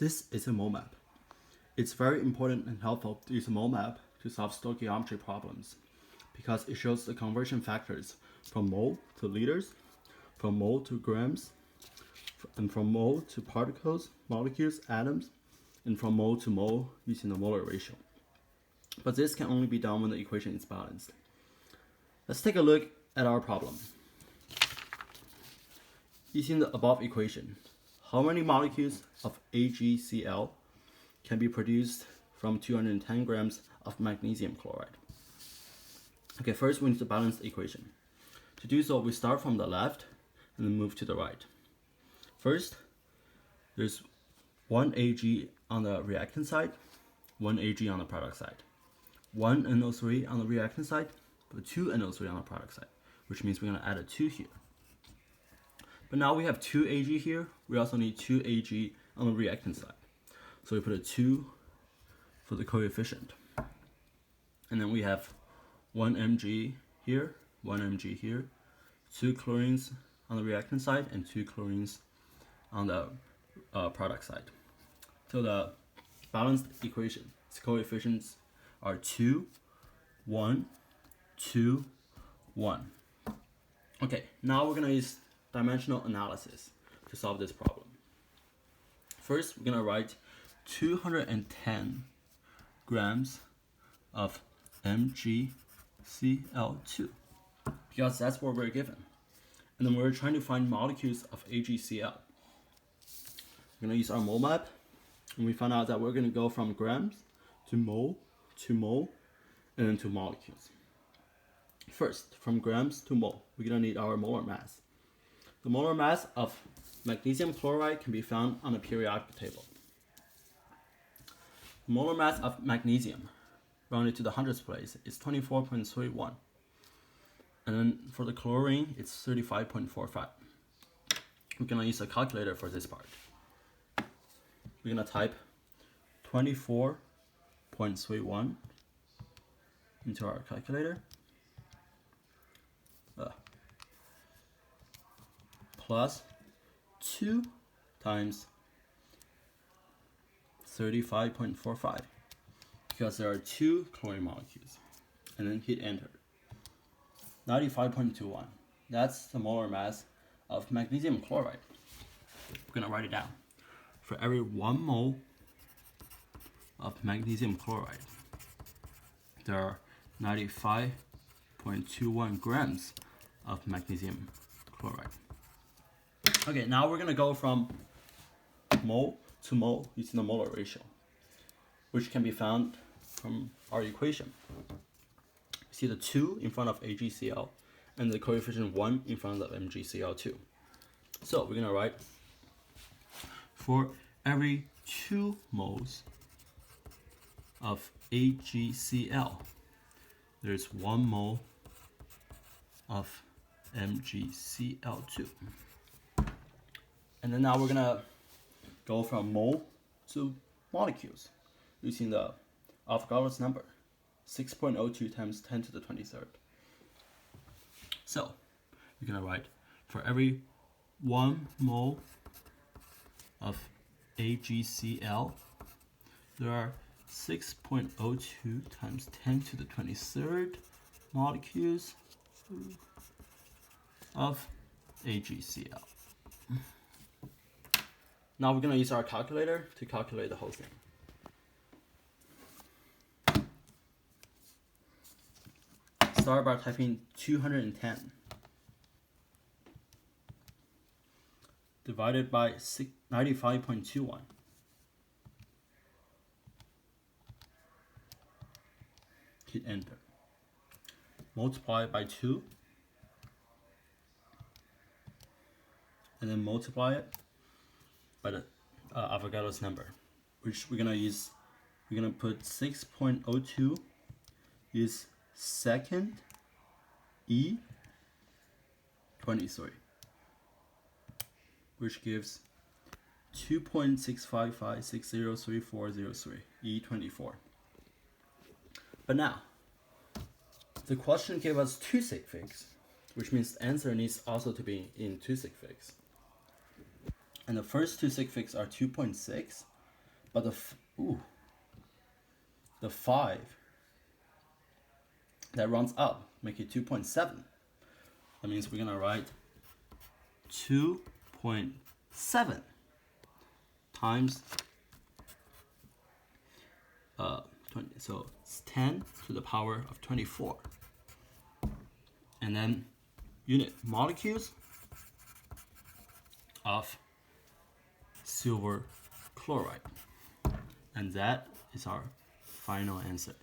This is a mole map. It's very important and helpful to use a mole map to solve stoichiometry problems because it shows the conversion factors from mole to liters, from mole to grams, and from mole to particles, molecules, atoms, and from mole to mole using the molar ratio. But this can only be done when the equation is balanced. Let's take a look at our problem. Using the above equation, how many molecules of AgCl can be produced from 210 grams of magnesium chloride? Okay, first we need to balance the equation. To do so, we start from the left and then move to the right. First, there's 1 Ag on the reactant side, 1 Ag on the product side. 1 NO3 on the reactant side, but 2 NO3 on the product side, which means we're going to add a 2 here. But now we have 2 Ag here, we also need 2 Ag on the reactant side. So we put a 2 for the coefficient. And then we have 1 Mg here, 1 Mg here, 2 chlorines on the reactant side, and 2 chlorines on the product side. So the balanced equation, its coefficients are 2, 1, 2, 1. Okay, now we're going to use dimensional analysis to solve this problem. First, we're going to write 210 grams of MgCl2 because that's what we're given. And then we're trying to find molecules of AgCl. We're going to use our mole map, and we found out that we're going to go from grams to mole, and then to molecules. First, from grams to mole, we're going to need our molar mass. The molar mass of magnesium chloride can be found on the periodic table. The molar mass of magnesium, rounded to the hundredths place, is 24.31. And then for the chlorine, it's 35.45. We're going to use a calculator for this part. We're going to type 24.31 into our calculator. Plus 2 times 35.45 because there are 2 chlorine molecules, and then hit enter. 95.21. That's the molar mass of magnesium chloride. We're going to write it down. For every 1 mole of magnesium chloride, there are 95.21 grams of magnesium chloride. Okay, now we're going to go from mole to mole using the molar ratio, which can be found from our equation. You see the 2 in front of AgCl and the coefficient 1 in front of MgCl2. So we're going to write for every 2 moles of AgCl, there's 1 mole of MgCl2. And then now we're going to go from mole to molecules using the Avogadro's number, 6.02 times 10 to the 23rd. So we're going to write for every 1 mole of AgCl, there are 6.02 times 10 to the 23rd molecules of AgCl. Now we're going to use our calculator to calculate the whole thing. Start by typing 210 divided by 95.21. Hit enter. Multiply by 2 and then multiply it by the Avogadro's number, which we're gonna use. We're gonna put 6.02 is second E23, which gives 2.655603403 E24. But now, the question gave us 2 sig figs, which means the answer needs also to be in 2 sig figs. And the first 2 sig figs are 2.6 But the 5 that runs up make it 2.7. That means we're gonna write 2.7 times 20. So it's 10 to the power of 24. And then unit molecules of silver chloride. And that is our final answer.